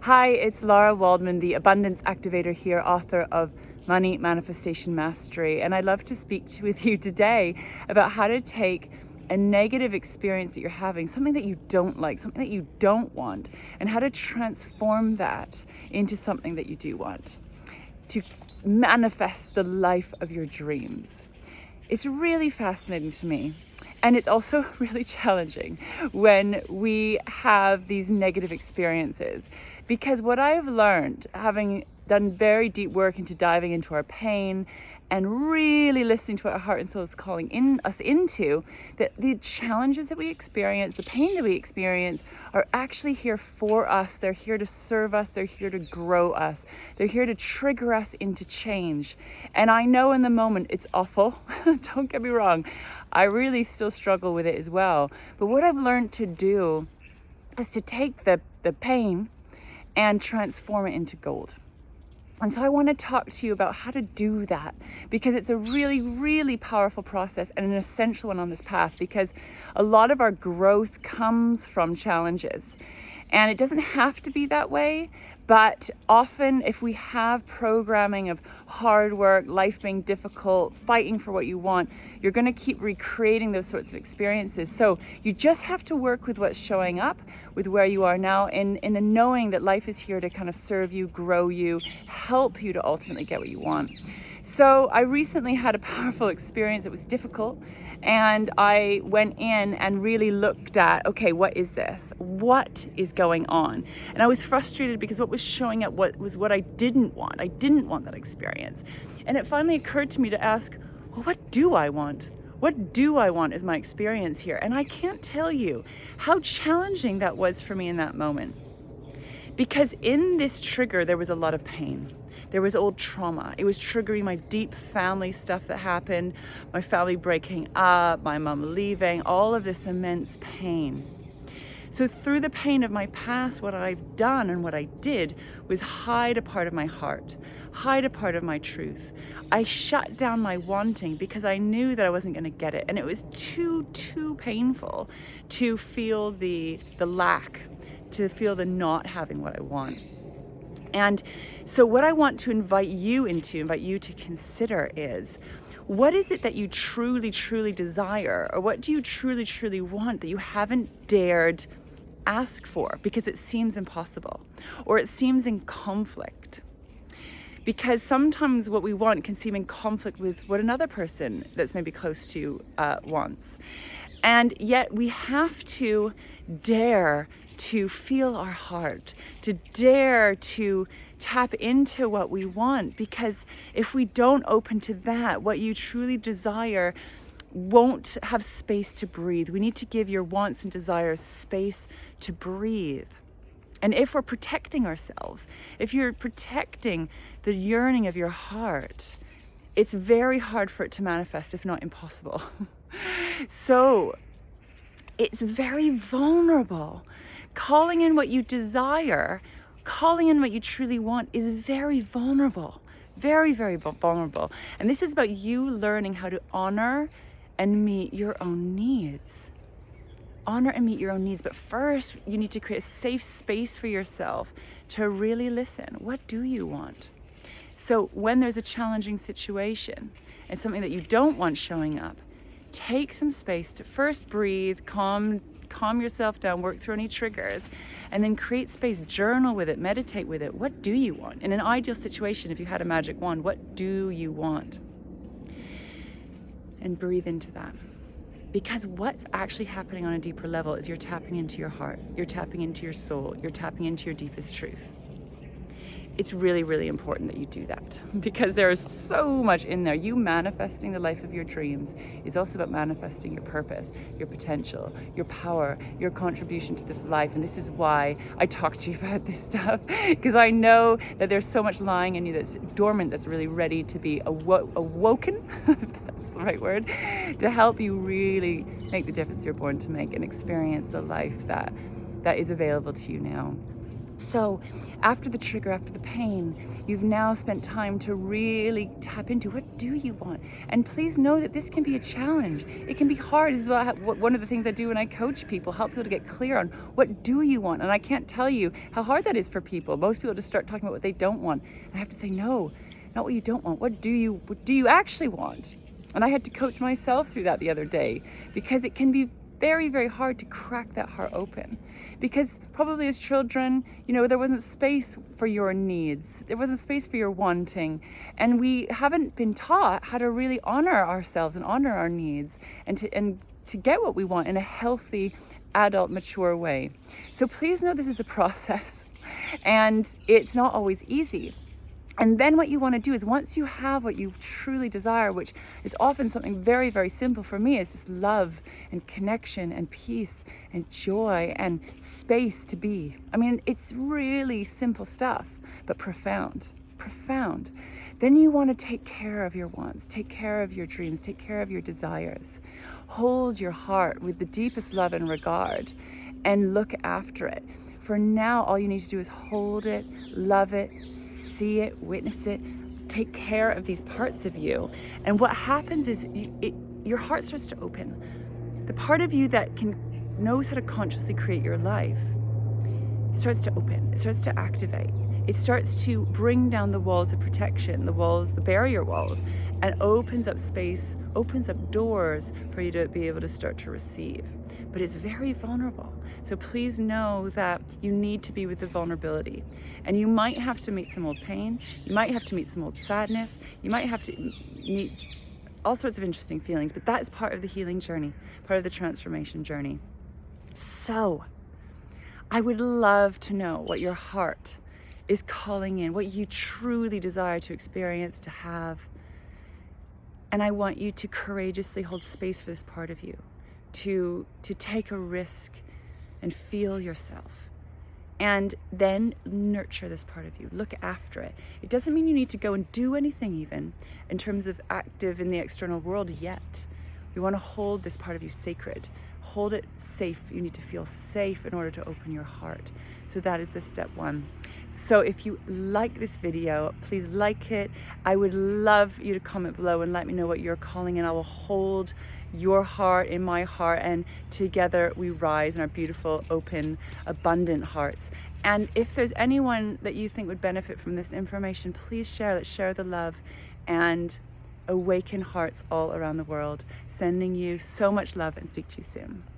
Hi, it's Lara Waldman, the Abundance Activator here, author of Money Manifestation Mastery. And I'd love to speak with you today about how to take a negative experience that you're having, something that you don't like, something that you don't want, and how to transform that into something that you do want, to manifest the life of your dreams. It's really fascinating to me. And it's also really challenging when we have these negative experiences, because what I've learned, having done very deep work into diving into our pain and really listening to what our heart and soul is calling us into, that the challenges that we experience, the pain that we experience, are actually here for us. They're here to serve us. They're here to grow us. They're here to trigger us into change. And I know in the moment it's awful. Don't get me wrong. I really still struggle with it as well. But what I've learned to do is to take the pain and transform it into gold. And so I want to talk to you about how to do that, because it's a really, really powerful process and an essential one on this path, because a lot of our growth comes from challenges. And it doesn't have to be that way, but often if we have programming of hard work, life being difficult, fighting for what you want, you're going to keep recreating those sorts of experiences. So you just have to work with what's showing up, with where you are now, in the knowing that life is here to kind of serve you, grow you, help you to ultimately get what you want. So I recently had a powerful experience. It was difficult. And I went in and really looked at, okay, what is this? What is going on? And I was frustrated because what was showing up was what I didn't want. I didn't want that experience. And it finally occurred to me to ask, well, what do I want? What do I want as my experience here? And I can't tell you how challenging that was for me in that moment. Because in this trigger, there was a lot of pain. There was old trauma. It was triggering my deep family stuff that happened, my family breaking up, my mom leaving, all of this immense pain. So through the pain of my past, what I've done and what I did was hide a part of my heart, hide a part of my truth. I shut down my wanting because I knew that I wasn't going to get it. And it was too painful to feel the lack, to feel the not having what I want. And so what I want to invite you to consider is, what is it that you truly, truly desire? Or what do you truly, truly want that you haven't dared ask for because it seems impossible, or it seems in conflict? Because sometimes what we want can seem in conflict with what another person that's maybe close to you wants. And yet we have to dare to feel our heart, to dare to tap into what we want, because if we don't open to that, what you truly desire won't have space to breathe. We need to give your wants and desires space to breathe. And if we're protecting ourselves, if you're protecting the yearning of your heart, it's very hard for it to manifest, if not impossible. So it's very vulnerable. Calling in what you desire, calling in what you truly want, is very vulnerable, very, very vulnerable. And this is about you learning how to honor and meet your own needs. Honor and meet your own needs. But first, you need to create a safe space for yourself to really listen. What do you want? So when there's a challenging situation and something that you don't want showing up, take some space to first breathe, calm yourself down, work through any triggers, and then create space, journal with it, meditate with it. What do you want? In an ideal situation, if you had a magic wand, what do you want? And breathe into that. Because what's actually happening on a deeper level is you're tapping into your heart, you're tapping into your soul, you're tapping into your deepest truth. It's really, really important that you do that, because there is so much in there. You manifesting the life of your dreams is also about manifesting your purpose, your potential, your power, your contribution to this life. And this is why I talk to you about this stuff, because I know that there's so much lying in you that's dormant, that's really ready to be awoken, if that's the right word, to help you really make the difference you're born to make and experience the life that is available to you now. So after the trigger, after the pain, you've now spent time to really tap into what do you want? And please know that this can be a challenge. It can be hard as well. One of the things I do when I coach people, help people to get clear on what do you want? And I can't tell you how hard that is for people. Most people just start talking about what they don't want. And I have to say, no, not what you don't want. What do you actually want? And I had to coach myself through that the other day, because it can be very, very hard to crack that heart open. Because probably as children, there wasn't space for your needs. There wasn't space for your wanting. And we haven't been taught how to really honor ourselves and honor our needs and to get what we want in a healthy, adult, mature way. So please know this is a process and it's not always easy. And then what you want to do is, once you have what you truly desire, which is often something very, very simple for me, is just love and connection and peace and joy and space to be. I mean, it's really simple stuff, but profound. Then you want to take care of your wants, take care of your dreams, take care of your desires. Hold your heart with the deepest love and regard and look after it. For now, all you need to do is hold it, love it, see it, witness it, take care of these parts of you. And what happens is your heart starts to open. The part of you that knows how to consciously create your life starts to open. It starts to activate. It starts to bring down the walls of protection, the barrier walls, and opens up space, opens up doors for you to be able to start to receive. But it's very vulnerable. So please know that you need to be with the vulnerability. And you might have to meet some old pain. You might have to meet some old sadness. You might have to meet all sorts of interesting feelings, but that is part of the healing journey, part of the transformation journey. So I would love to know what your heart is calling in, what you truly desire to experience, to have. And I want you to courageously hold space for this part of you, to take a risk and feel yourself, and then nurture this part of you. Look after it. It doesn't mean you need to go and do anything even in terms of active in the external world yet. We want to hold this part of you sacred. Hold it safe. You need to feel safe in order to open your heart. So that is the step one. So if you like this video, please like it. I would love you to comment below and let me know what you're calling in. I will hold your heart in my heart, and together we rise in our beautiful, open, abundant hearts. And if there's anyone that you think would benefit from this information, please share. Let's share the love and awaken hearts all around the world. Sending you so much love, and speak to you soon.